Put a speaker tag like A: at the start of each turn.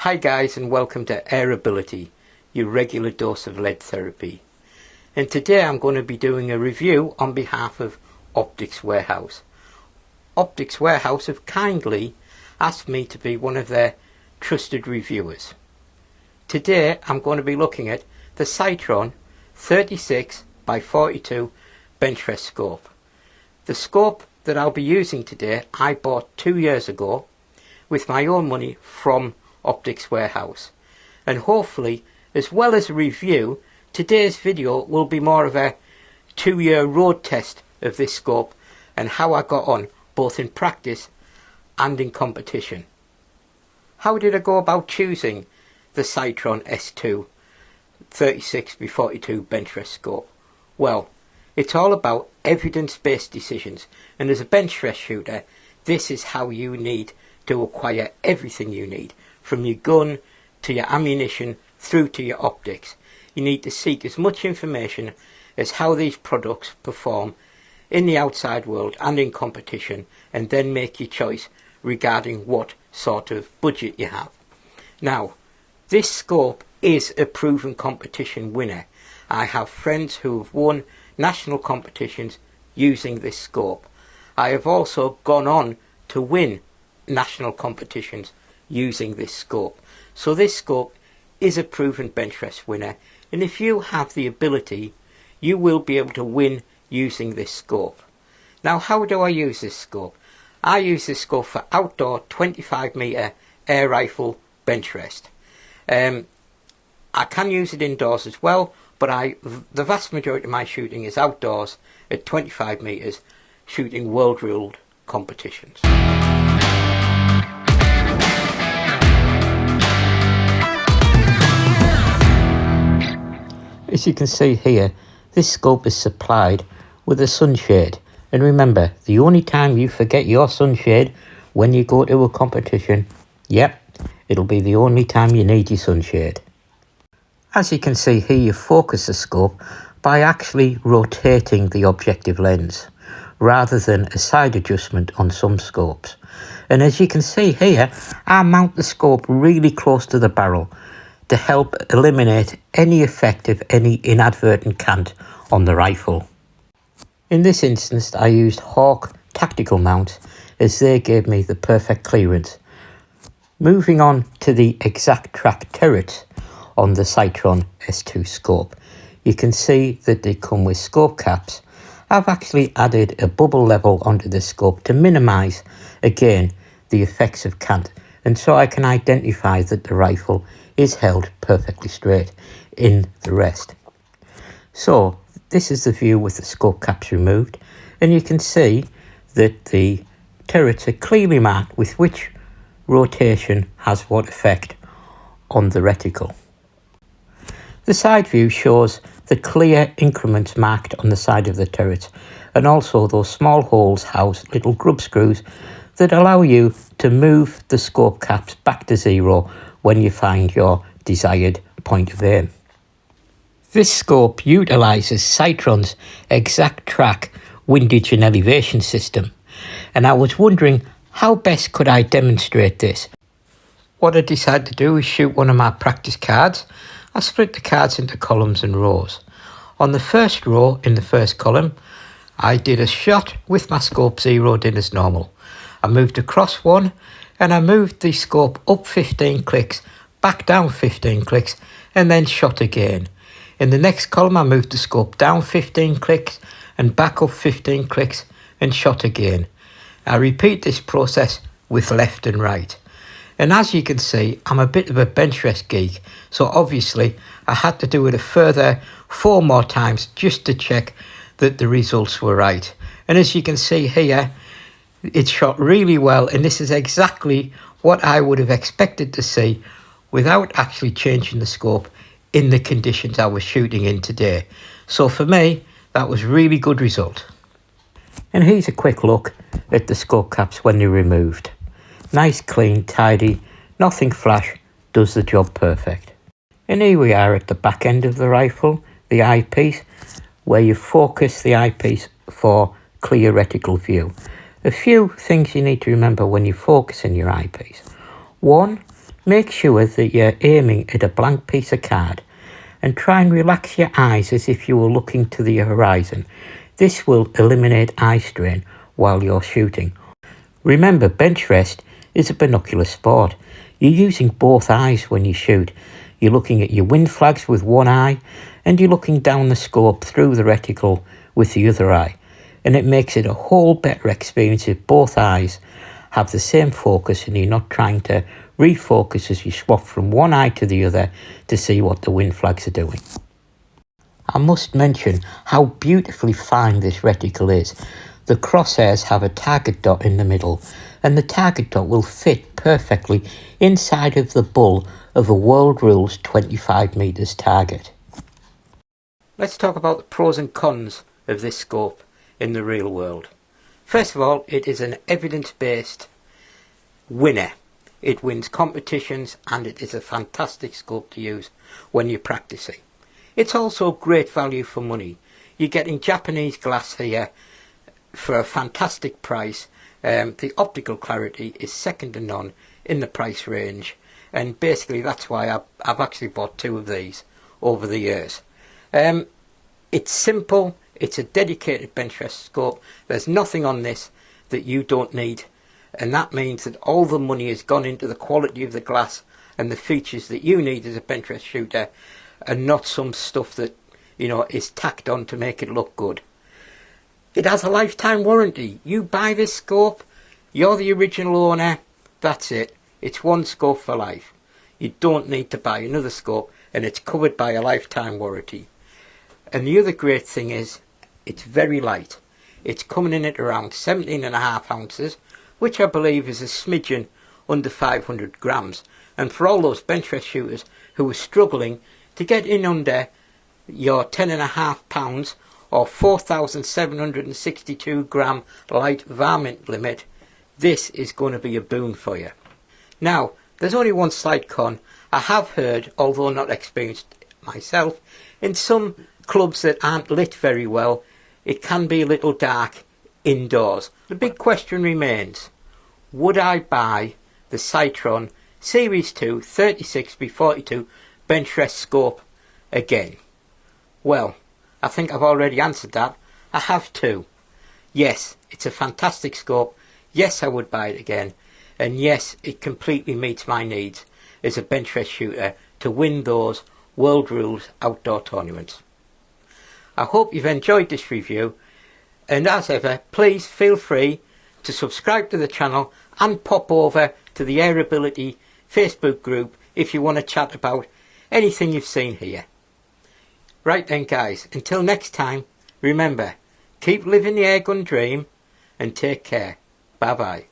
A: Hi guys, and welcome to AirAbility, your regular dose of lead therapy. And today I'm going to be doing a review on behalf of Optics Warehouse. Optics Warehouse have kindly asked me to be one of their trusted reviewers. Today I'm going to be looking at the Sightron 36 by 42 Benchrest scope. The scope that I'll be using today I bought 2 years ago with my own money from Optics Warehouse, and hopefully, as well as a review, today's video will be more of a 2-year road test of this scope and how I got on both in practice and in competition. How did I go about choosing the Sightron S2 36x42 Benchrest scope? Well, it's all about evidence-based decisions, and as a Benchrest shooter, this is how you need to acquire everything you need, from your gun to your ammunition through to your optics. You need to seek as much information as how these products perform in the outside world and in competition, and then make your choice regarding what sort of budget you have. Now, this scope is a proven competition winner. I have friends who have won national competitions using this scope. I have also gone on to win national competitions using this scope. So this scope is a proven Benchrest winner, and if you have the ability, you will be able to win using this scope. Now, how do I use this scope? I use this scope for outdoor 25-meter air rifle Benchrest. I can use it indoors as well, but the vast majority of my shooting is outdoors at 25 meters, shooting world-ruled competitions. As you can see here, this scope is supplied with a sunshade, and remember, the only time you forget your sunshade when you go to a competition, yep, it'll be the only time you need your sunshade. As you can see here, you focus the scope by actually rotating the objective lens rather than a side adjustment on some scopes. And as you can see here, I mount the scope really close to the barrel to help eliminate any effect of any inadvertent cant on the rifle. In this instance, I used Hawk tactical mounts as they gave me the perfect clearance. Moving on to the exact track turrets on the Sightron S2 scope, you can see that they come with scope caps. I've actually added a bubble level onto the scope to minimise, again, the effects of cant, and so I can identify that the rifle is held perfectly straight in the rest. So this is the view with the scope caps removed, and you can see that the turrets are clearly marked with which rotation has what effect on the reticle. The side view shows the clear increments marked on the side of the turret, and also those small holes house little grub screws that allow you to move the scope caps back to zero when you find your desired point of aim. This scope utilises Sightron's exact track windage and elevation system, and I was wondering how best could I demonstrate this. What I decided to do is shoot one of my practice cards. I split the cards into columns and rows. On the first row in the first column, I did a shot with my scope zeroed in as normal. I moved across one, and I moved the scope up 15 clicks, back down 15 clicks, and then shot again. In the next column, I moved the scope down 15 clicks and back up 15 clicks and shot again. I repeat this process with left and right. And as you can see, I'm a bit of a Benchrest geek, so obviously I had to do it a further 4 more times just to check that the results were right. And as you can see here, it shot really well, and this is exactly what I would have expected to see without actually changing the scope in the conditions I was shooting in today. So for me, that was really good result. And here's a quick look at the scope caps when they're removed. Nice, clean, tidy, nothing flash, does the job perfect. And here we are at the back end of the rifle, the eyepiece, where you focus the eyepiece for clear reticle view. A few things you need to remember when you're focusing your eyepiece. One, Make sure that you're aiming at a blank piece of card and try and relax your eyes as if you were looking to the horizon. This will eliminate eye strain while you're shooting. Remember, Benchrest is a binocular sport. You're using both eyes when you shoot. You're looking at your wind flags with one eye and you're looking down the scope through the reticle with the other eye. And it makes it a whole better experience if both eyes have the same focus and you're not trying to refocus as you swap from one eye to the other to see what the wind flags are doing. I must mention how beautifully fine this reticle is. The crosshairs have a target dot in the middle, and the target dot will fit perfectly inside of the bull of a World Rules 25 metres target. Let's talk about the pros and cons of this scope in the real world. First of all, it is an evidence-based winner. It wins competitions and it is a fantastic scope to use when you're practicing. It's also great value for money. You're getting Japanese glass here for a fantastic price. The optical clarity is second to none in the price range, and basically that's why I've actually bought two of these over the years. It's simple, it's a dedicated Benchrest scope. There's nothing on this that you don't need, and that means that all the money has gone into the quality of the glass and the features that you need as a Benchrest shooter, and not some stuff that, you know, is tacked on to make it look good. It has a lifetime warranty. You buy this scope, you're the original owner, that's it. It's one scope for life. You don't need to buy another scope, and it's covered by a lifetime warranty. And the other great thing is, it's very light. It's coming in at around 17.5 ounces, which I believe is a smidgen under 500 grams. And for all those Benchrest shooters who are struggling to get in under your 10.5 pounds or 4,762 gram light varmint limit, this is going to be a boon for you. Now, there's only one slight con. I have heard, although not experienced myself, in some clubs that aren't lit very well, it can be a little dark indoors. The big question remains, would I buy the Sightron Series 2 36x42 Benchrest scope again? Well, I think I've already answered that. I have too. Yes, it's a fantastic scope. Yes, I would buy it again. And yes, it completely meets my needs as a Benchrest shooter to win those World Rules outdoor tournaments. I hope you've enjoyed this review, and as ever, please feel free to subscribe to the channel and pop over to the AirAbility Facebook group if you want to chat about anything you've seen here. Right then guys, until next time, remember, keep living the airgun dream and take care. Bye bye.